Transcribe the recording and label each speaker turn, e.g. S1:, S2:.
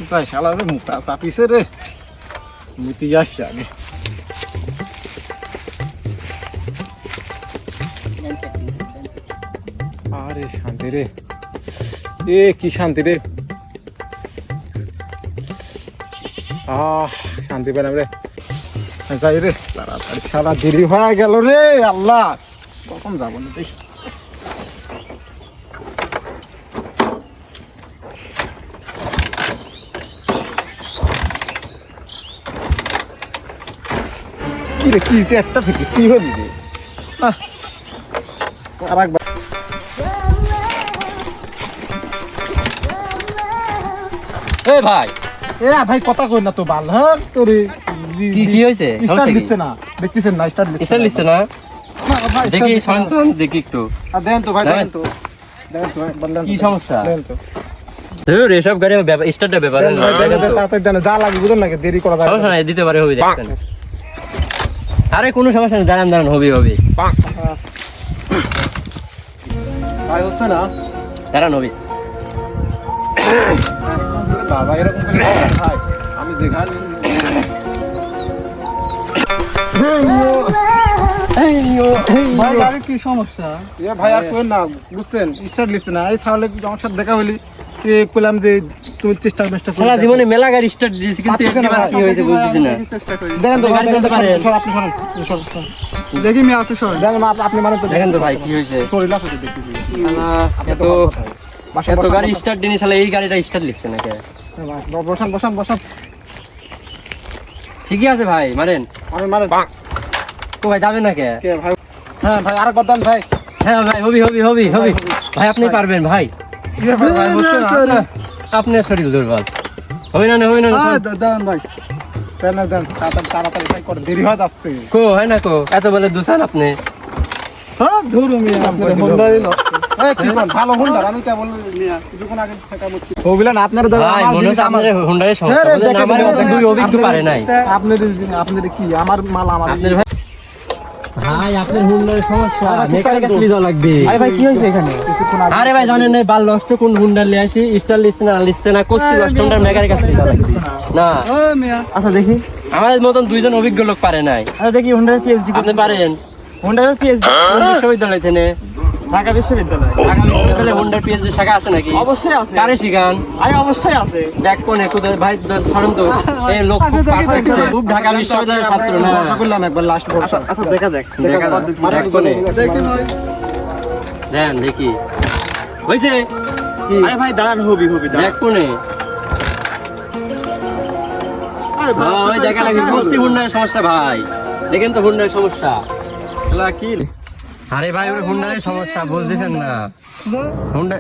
S1: তাই শালা রে মুখটা চাপিছে রে মুতি আসছে আগে আরে শান্তি রে এ কি শান্তি রে শান্তি পেলাম রে যাই রে তাড়াতাড়ি সারা দেরি হয়ে গেল রে আল্লাহ কখন যাবো না দেখি কি রে কি একটা থেকে কি হলি রে আর একবার
S2: ভাই
S1: ভাই কথা কই না তো বাল হ্যাঁ তোর
S2: কি হয়েছে
S1: স্টার দিচ্ছে না দেখতেছেন না স্টার
S2: লিখছে না দেখি সন্তান দেখি একটু
S1: দেন তো ভাই দেন তো বললেন
S2: কি সমস্যা
S1: দেন তো
S2: ধুর এসব গাড়ি স্টার্টের ব্যাপার
S1: তাড়াতাড়ি দেন যা লাগে বুঝুন নাকি দেরি করা যায়
S2: সমস্যা নাই দিতে পারে হবে দেখেন আরে কোনো সমস্যা নেই দাঁড়ান হবে
S1: ভাই হচ্ছে না
S2: দাঁড়ান হবে
S1: বাবা এরকম করে ভাই আমি যেখানে ভাই আরে কি সমস্যা ভাই আর কই না বুঝছেন স্টার্ট লিখছে না এই ছাগলে আমার সাথে দেখা হইলি বললাম যে তুমি চেষ্টা
S2: সারা জীবনে মেলা গাড়ি স্টার্ট দিয়েছি কিন্তু একবার কি হয়েছে বুঝতেছি না
S1: দেখেন তো
S2: গাড়ি চলতে পারে
S1: আপনি শোনেন দেখি মি আপনি শোনেন দেখেন আপনি মানে তো
S2: দেখেন তো ভাই কি হয়েছে
S1: শরীর আছে তো দেখতেছি
S2: এত গাড়ি স্টার্ট দিনি শালা এই গাড়িটা স্টার্ট লিখছে না কে
S1: বসান
S2: ঠিকই আছে ভাই মারেন
S1: মারেন
S2: তো ভাই যাবে না কে
S1: ভাই হ্যাঁ ভাই আর কথা ভাই
S2: হ্যাঁ ভাই হবি ভাই আপনি পারবেন ভাই আপনার শরীর দুর্বল হবে না
S1: দেন ভাই তাড়াতাড়ি করে দেরি হয়ে যাচ্ছে
S2: কো হয় না কো এত বলে দুসান আপনি
S1: হ্যাঁ ধরু মিয়া আপনার হোন্ডারই লস এই কি বল ভালো হোন্ডার আমি কেবল মিয়া কিছুক্ষণ আগে থেকে বলছি ও বলেন আপনার
S2: ভাই মনে হচ্ছে আমাদের হোন্ডারের সমস্যা বলেন আমার মধ্যে দুই অভিজ্ঞ পারে নাই
S1: আপনাদের কি আমার মাল আমার
S2: আপনার ভাই আপনার হুন্ডারের সমস্যা মেকানিক কাছে লিয়ে যাওয়া লাগবে
S1: আরে ভাই কি হইছে এখানে কিছুক্ষণ আগে
S2: আরে ভাই জানেন না বাল নষ্ট কোন হুন্ডার নিয়ে আসি স্টার লিস্টে না কোস্টি নষ্ট হুন্ডার মেকানিক কাছে লিয়ে যাওয়া লাগবে না
S1: ও মিয়া আচ্ছা দেখি
S2: আমাদের মতন দুইজন অভিজ্ঞ লোক পারে নাই
S1: আরে দেখি হোন্ডার পিএইচডি
S2: আপনি পারেন
S1: হোন্ডার পিএইচডি
S2: বিশ্ববিদ্যালয় থেকে
S1: ঢাকা বিশ্ববিদ্যালয়
S2: হোন্ডার পিএইচডি শাখা আছে নাকি
S1: অবশ্যই আছে
S2: কারে শিখান
S1: আরে অবশ্যই আছে
S2: দেখ কোনে কোথায় ভাই ধরেন তো এই লোক খুব পারফেক্ট খুব ঢাকা বিশ্ববিদ্যালয়ের ছাত্র না
S1: আশা করলাম একবার লাস্ট বর্ষ আচ্ছা দেখা যাক
S2: দেখ কোনে
S1: দেখি ভাই
S2: দেন দেখি হইছে
S1: আরে ভাই দাঁড়ান হবি
S2: দেখ কোনে আরে ভাই দেখা লাগে বলছি হুন্ডার সমস্যা ভাই দেখেন তো হুন্ডার সমস্যা এলা কি আরে ভাই ওর হুন্ডারের সমস্যা বলতেছেন না হুন্ডা